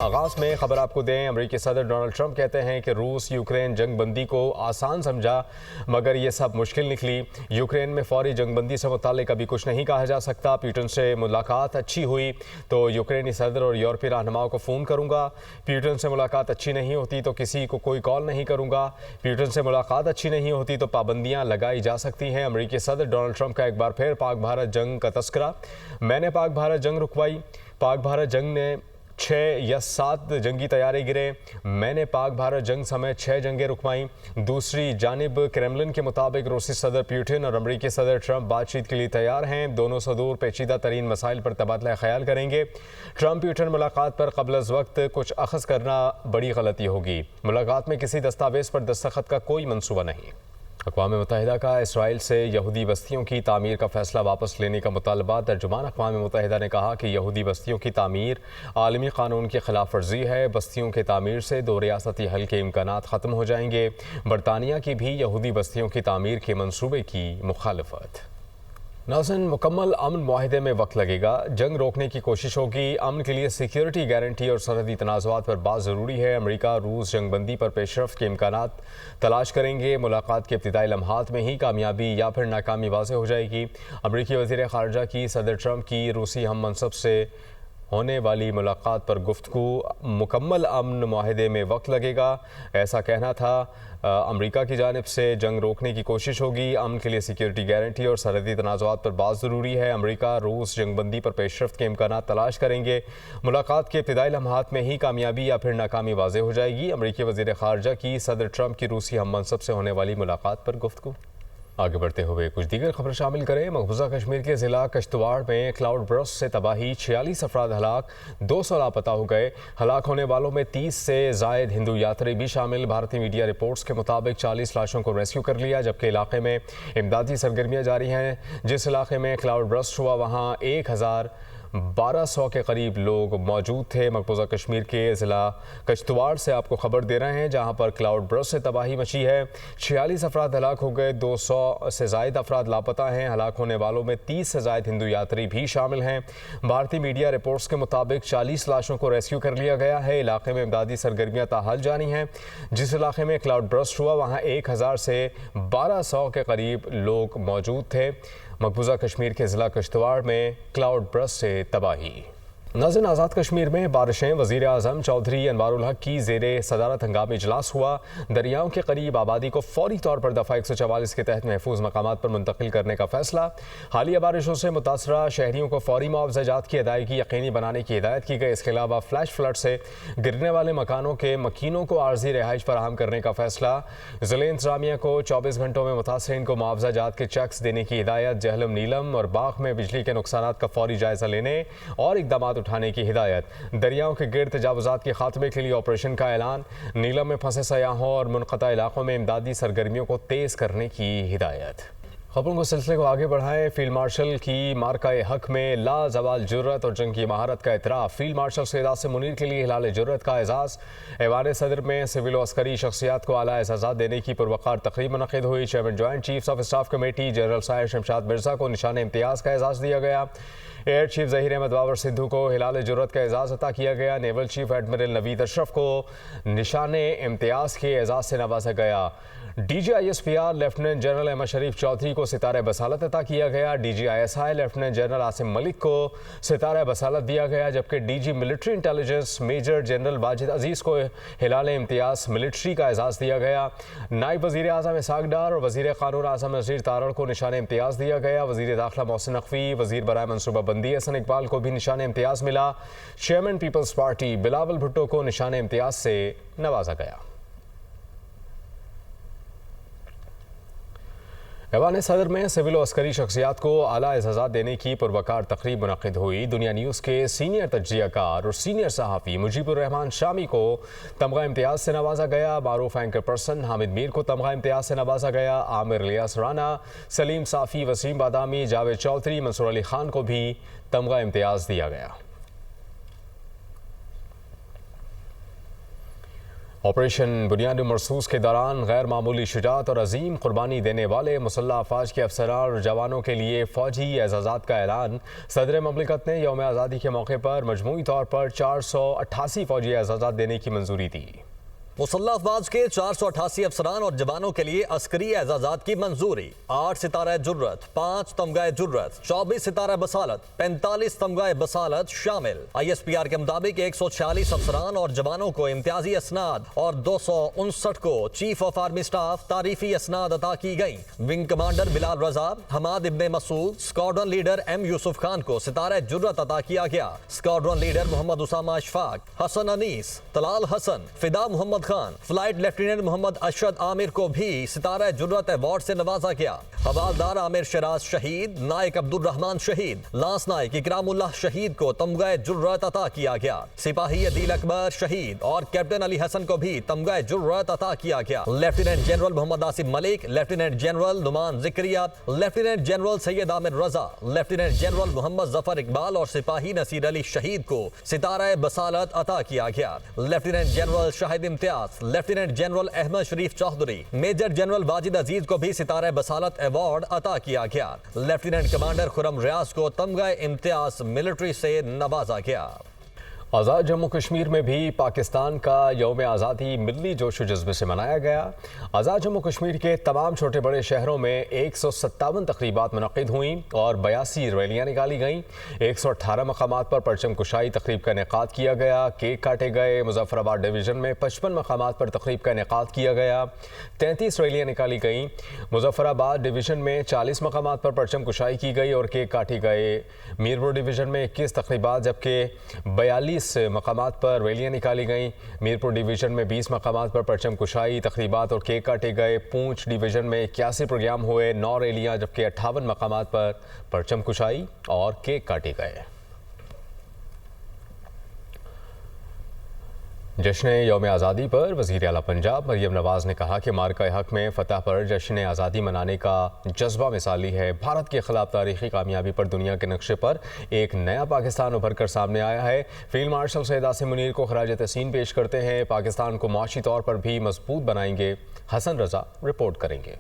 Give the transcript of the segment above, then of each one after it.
آغاز میں خبر آپ کو دیں، امریکی صدر ڈونلڈ ٹرمپ کہتے ہیں کہ روس یوکرین جنگ بندی کو آسان سمجھا مگر یہ سب مشکل نکلی۔ یوکرین میں فوری جنگ بندی سے متعلق ابھی کچھ نہیں کہا جا سکتا۔ پیوٹن سے ملاقات اچھی ہوئی تو یوکرینی صدر اور یورپی رہنماؤں کو فون کروں گا۔ پیوٹن سے ملاقات اچھی نہیں ہوتی تو کسی کو کوئی کال نہیں کروں گا۔ پیوٹن سے ملاقات اچھی نہیں ہوتی تو پابندیاں لگائی جا سکتی ہیں۔ امریکی صدر ڈونلڈ ٹرمپ کا ایک بار پھر پاک بھارت جنگ کا تذکرہ۔ میں نے پاک بھارت جنگ رکوائی۔ پاک بھارت جنگ نے 6 یا 7 جنگی طیارے گرے۔ میں نے پاک بھارت جنگ سمیت 6 جنگیں رکوائیں۔ دوسری جانب کریملن کے مطابق روسی صدر پیوٹن اور امریکی صدر ٹرمپ بات چیت کے لیے تیار ہیں۔ دونوں صدور پیچیدہ ترین مسائل پر تبادلہ خیال کریں گے۔ ٹرمپ پیوٹن ملاقات پر قبل از وقت کچھ اخذ کرنا بڑی غلطی ہوگی۔ ملاقات میں کسی دستاویز پر دستخط کا کوئی منصوبہ نہیں۔ اقوام متحدہ کا اسرائیل سے یہودی بستیوں کی تعمیر کا فیصلہ واپس لینے کا مطالبہ۔ ترجمان اقوام متحدہ نے کہا کہ یہودی بستیوں کی تعمیر عالمی قانون کی خلاف ورزی ہے۔ بستیوں کی تعمیر سے 2 ریاستی حل کے امکانات ختم ہو جائیں گے۔ برطانیہ کی بھی یہودی بستیوں کی تعمیر کے منصوبے کی مخالفت۔ ناظرین، مکمل امن معاہدے میں وقت لگے گا۔ جنگ روکنے کی کوشش ہوگی۔ امن کے لیے سیکیورٹی گارنٹی اور سرحدی تنازعات پر بات ضروری ہے۔ امریکہ روس جنگ بندی پر پیش رفت کے امکانات تلاش کریں گے۔ ملاقات کے ابتدائی لمحات میں ہی کامیابی یا پھر ناکامی واضح ہو جائے گی۔ امریکی وزیر خارجہ کی صدر ٹرمپ کی روسی ہم منصب سے ہونے والی ملاقات پر گفتگو۔ مکمل امن معاہدے میں وقت لگے گا، ایسا کہنا تھا۔ امریکہ کی جانب سے جنگ روکنے کی کوشش ہوگی۔ امن کے لیے سیکیورٹی گارنٹی اور سرحدی تنازعات پر بات ضروری ہے۔ امریکہ روس جنگ بندی پر پیش رفت کے امکانات تلاش کریں گے۔ ملاقات کے ابتدائی لمحات میں ہی کامیابی یا پھر ناکامی واضح ہو جائے گی۔ امریکی وزیر خارجہ کی صدر ٹرمپ کی روسی ہم منصب سے ہونے والی ملاقات پر گفتگو۔ آگے بڑھتے ہوئے کچھ دیگر خبر شامل کریں۔ مقبوضہ کشمیر کے ضلع کشتواڑ میں کلاؤڈ برسٹ سے تباہی، 46 افراد ہلاک، 200 لاپتہ ہو گئے۔ ہلاک ہونے والوں میں 30 سے زائد ہندو یاتری بھی شامل۔ بھارتی میڈیا رپورٹس کے مطابق 40 لاشوں کو ریسکیو کر لیا، جبکہ علاقے میں امدادی سرگرمیاں جاری ہیں۔ جس علاقے میں کلاؤڈ برسٹ ہوا وہاں 1200 کے قریب لوگ موجود تھے۔ مقبوضہ کشمیر کے ضلع کشتواڑ سے آپ کو خبر دے رہے ہیں، جہاں پر کلاؤڈ برسٹ سے تباہی مچی ہے۔ 46 افراد ہلاک ہو گئے، 200 سے زائد افراد لاپتہ ہیں۔ ہلاک ہونے والوں میں 30 سے زائد ہندو یاتری بھی شامل ہیں۔ بھارتی میڈیا رپورٹس کے مطابق 40 لاشوں کو ریسکیو کر لیا گیا ہے۔ علاقے میں امدادی سرگرمیاں تاحال جاری ہیں۔ جس علاقے میں کلاؤڈ برسٹ ہوا وہاں 1000 سے 1200 کے قریب لوگ موجود تھے۔ مقبوضہ کشمیر کے ضلع کشتواڑ میں کلاؤڈ برسٹ سے تباہی۔ ناظرین، آزاد کشمیر میں بارشیں۔ وزیر اعظم چودھری انوار الحق کی زیر صدارت ہنگامی اجلاس ہوا۔ دریاؤں کے قریب آبادی کو فوری طور پر دفعہ 144 کے تحت محفوظ مقامات پر منتقل کرنے کا فیصلہ۔ حالیہ بارشوں سے متاثرہ شہریوں کو فوری معاوضہ جات کی ادائیگی یقینی بنانے کی ہدایت کی گئی۔ اس کے علاوہ فلیش فلڈ سے گرنے والے مکانوں کے مکینوں کو عارضی رہائش فراہم کرنے کا فیصلہ۔ ضلع انتظامیہ کو 24 گھنٹوں میں متاثرین کو معاوضہ جات کے چیکس دینے کی ہدایت۔ جہلم، نیلم اور باغ میں بجلی کے نقصانات کا فوری جائزہ لینے اور اقدامات اٹھانے کی ہدایت۔ دریاؤں کے گرد تجاوزات کے خاتمے کے لیے آپریشن کا اعلان۔ نیلم میں پھنسے سیاحوں اور منقطع علاقوں میں امدادی سرگرمیوں کو تیز کرنے کی ہدایت۔ خبروں کو سلسلے کو آگے بڑھائیں۔ فیلڈ مارشل کی مارکہ حق میں لا زوال جرأت اور جنگ کی مہارت کا اعتراف۔ فیلڈ مارشل سید عاصم منیر کے لیے ہلال جرأت کا اعزاز۔ ایوان صدر میں سول و عسکری شخصیات کو اعلیٰ اعزازات دینے کی پروقار تقریب منعقد ہوئی۔ Chairman joint chiefs of staff committee general سائر شمشاد مرزا کو نشان امتیاز کا اعزاز دیا گیا۔ ایئر چیف ظہیر احمد بابر سدھو کو ہلال جرأت کا اعزاز عطا کیا گیا۔ نیول چیف ایڈمرل نوید اشرف کو نشان امتیاز کے اعزاز سے نوازا گیا۔ D G I S P R lieutenant general Ahmed Sharif Chaudhry کو ستارہ بصالت عطا کیا گیا۔ D G I S I lieutenant general Asim Malik کو ستارہ بصالت دیا گیا، جبکہ D G military intelligence major general Wajid Aziz کو ہلال امتیاز ملٹری کا اعزاز دیا گیا۔ نائب وزیر اعظم اسحاق ڈار اور وزیر قانون اعظم نذیر تارڑ کو نشان امتیاز دیا گیا۔ وزیر داخلہ محسن نقوی، وزیر برائے منصوبہ بندی احسن اقبال کو بھی نشان امتیاز ملا۔ چیئرمین پیپلز پارٹی بلاول بھٹو کو نشان امتیاز سے نوازا گیا۔ ایوان صدر میں سول و عسکری شخصیات کو اعلیٰ اعزازات دینے کی پروقار تقریب منعقد ہوئی۔ دنیا نیوز کے سینئر تجزیہ کار اور سینئر صحافی مجیب الرحمان شامی کو تمغہ امتیاز سے نوازا گیا۔ معروف اینکر پرسن حامد میر کو تمغہ امتیاز سے نوازا گیا۔ عامر الیاس رانا، سلیم صافی، وسیم بادامی، جاوید چودھری، منصور علی خان کو بھی تمغہ امتیاز دیا گیا۔ آپریشن بنیاد مرصوص کے دوران غیر معمولی شجاعت اور عظیم قربانی دینے والے مسلح افواج کے افسران اور جوانوں کے لیے فوجی اعزازات کا اعلان۔ صدر مملکت نے یوم آزادی کے موقع پر مجموعی طور پر 488 فوجی اعزازات دینے کی منظوری دی۔ مسلح افواج کے 488 افسران اور جوانوں کے لیے عسکری اعزازات کی منظوری۔ 8 ستارہ جرت، 5 تمغہ جرت، 24 ستارہ بصالت، 45 تمغہ بصالت شامل۔ ISPR کے مطابق 146 افسران اور جوانوں کو امتیازی اسناد اور 259 کو چیف آف آرمی سٹاف تعریفی اسناد عطا کی گئیں۔ ونگ کمانڈر بلال رضا، حماد ابن مسعود، اسکواڈرن لیڈر M یوسف خان کو ستارہ جرت عطا کیا گیا۔ اسکواڈرن لیڈر محمد اسامہ اشفاق، حسن انیس، طلال حسن، فدا محمد خان، فلائٹ لیفٹیننٹ محمد اشرد عامر کو بھی ستارہ جرت ایوارڈ سے نوازا گیا۔ حوالدار عامر شراز شہید، نائک عبد الرحمن شہید، لانس نائک اکرام اللہ شہید کو تمغہ جرت عطا کیا گیا۔ سپاہی عدیل اکبر شہید اور کیپٹن علی حسن کو بھی تمغہ جرت عطا کیا گیا۔ لیفٹیننٹ جنرل محمد آصف ملک، لیفٹیننٹ جنرل نعمان زکریا، لیفٹیننٹ جنرل سید عامر رضا، لیفٹیننٹ جنرل محمد ظفر اقبال اور سپاہی نصیر علی شہید کو ستارہ بصالت عطا کیا گیا۔ لیفٹیننٹ جنرل شاہد امتیاز، lieutenant general Ahmed Sharif Chaudhry, major general Wajid Aziz کو بھی ستارہ بصالت ایوارڈ عطا کیا گیا۔ لیفٹیننٹ کمانڈر خرم ریاض کو تمغہ امتیاز ملٹری سے نوازا گیا۔ آزاد جموں کشمیر میں بھی پاکستان کا یوم آزادی ملی جوش و جذبے سے منایا گیا۔ آزاد جموں کشمیر کے تمام چھوٹے بڑے شہروں میں 157 تقریبات منعقد ہوئیں اور 82 ریلیاں نکالی گئیں۔ 118 مقامات پر پرچم کشائی تقریب کا انعقاد کیا گیا، کیک کاٹے گئے۔ مظفر آباد ڈویژن میں 55 مقامات پر تقریب کا انعقاد کیا گیا، 33 ریلیاں نکالی گئیں۔ مظفر آباد ڈویژن میں 40 مقامات پر پرچم کشائی کی گئی اور کیک کاٹے گئے۔ میرپور ڈویژن میں 21 تقریبات جبکہ 42 مقامات پر ریلیاں نکالی گئیں۔ میرپور ڈویژن میں 20 مقامات پر پرچم کشائی تقریبات اور کیک کاٹے گئے۔ پونچھ ڈویژن میں 81 پروگرام ہوئے، 9 ریلیاں جبکہ 58 مقامات پر پرچم کشائی اور کیک کاٹے گئے۔ جشن یوم آزادی پر وزیر اعلیٰ پنجاب مریم نواز نے کہا کہ مارکہ حق میں فتح پر جشن آزادی منانے کا جذبہ مثالی ہے۔ بھارت کے خلاف تاریخی کامیابی پر دنیا کے نقشے پر ایک نیا پاکستان ابھر کر سامنے آیا ہے۔ فیلڈ مارشل سید عاصم منیر کو خراج تحسین پیش کرتے ہیں۔ پاکستان کو معاشی طور پر بھی مضبوط بنائیں گے۔ حسن رضا رپورٹ کریں گے۔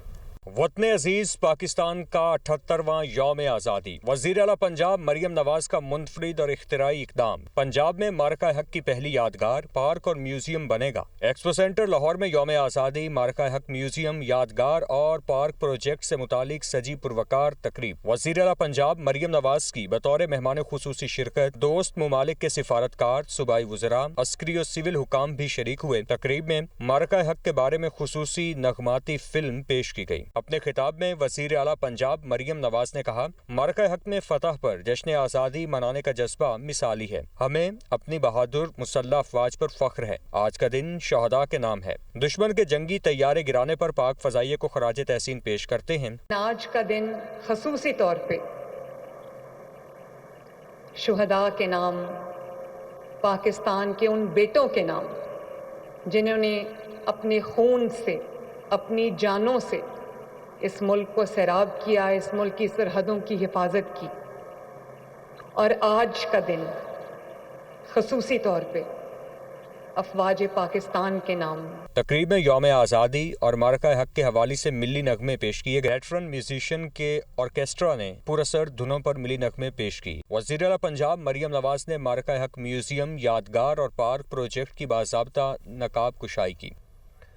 وطن عزیز پاکستان کا 78واں یوم آزادی، وزیر اعلیٰ پنجاب مریم نواز کا منفرد اور اختراعی اقدام۔ پنجاب میں مارکہ حق کی پہلی یادگار، پارک اور میوزیم بنے گا۔ ایکسپو سینٹر لاہور میں یوم آزادی، مارکہ حق میوزیم، یادگار اور پارک پروجیکٹ سے متعلق سجی پروقار تقریب۔ وزیر اعلیٰ پنجاب مریم نواز کی بطور مہمان خصوصی شرکت دوست ممالک کے سفارتکار، صوبائی وزراء، عسکری اور سول حکام بھی شریک ہوئے۔ تقریب میں مارکہ حق کے بارے میں خصوصی نغماتی فلم پیش کی گئی۔ اپنے خطاب میں وزیر اعلیٰ پنجاب مریم نواز نے کہا، مارکہ حق میں فتح پر جشن آزادی منانے کا جذبہ مثالی ہے۔ ہمیں اپنی بہادر مسلح افواج پر فخر ہے۔ آج کا دن شہداء کے نام ہے۔ دشمن کے جنگی طیارے گرانے پر پاک فضائیہ کو خراج تحسین پیش کرتے ہیں۔ آج کا دن خصوصی طور پہ شہداء کے نام، پاکستان کے ان بیٹوں کے نام جنہوں نے اپنے خون سے، اپنی جانوں سے اس ملک کو سیراب کیا، اس ملک کی سرحدوں کی حفاظت کی، اور آج کا دن خصوصی طور پہ افواج پاکستان کے نام۔ تقریب میں یوم آزادی اور مارکہ حق کے حوالے سے ملی نغمے پیش کیے گئے۔ ویٹرن میوزیشین کے آرکیسٹرا نے پراثر دھنوں پر ملی نغمے پیش کی۔ وزیر اعلیٰ پنجاب مریم نواز نے مارکہ حق میوزیم، یادگار اور پارک پروجیکٹ کی باضابطہ نقاب کشائی کی۔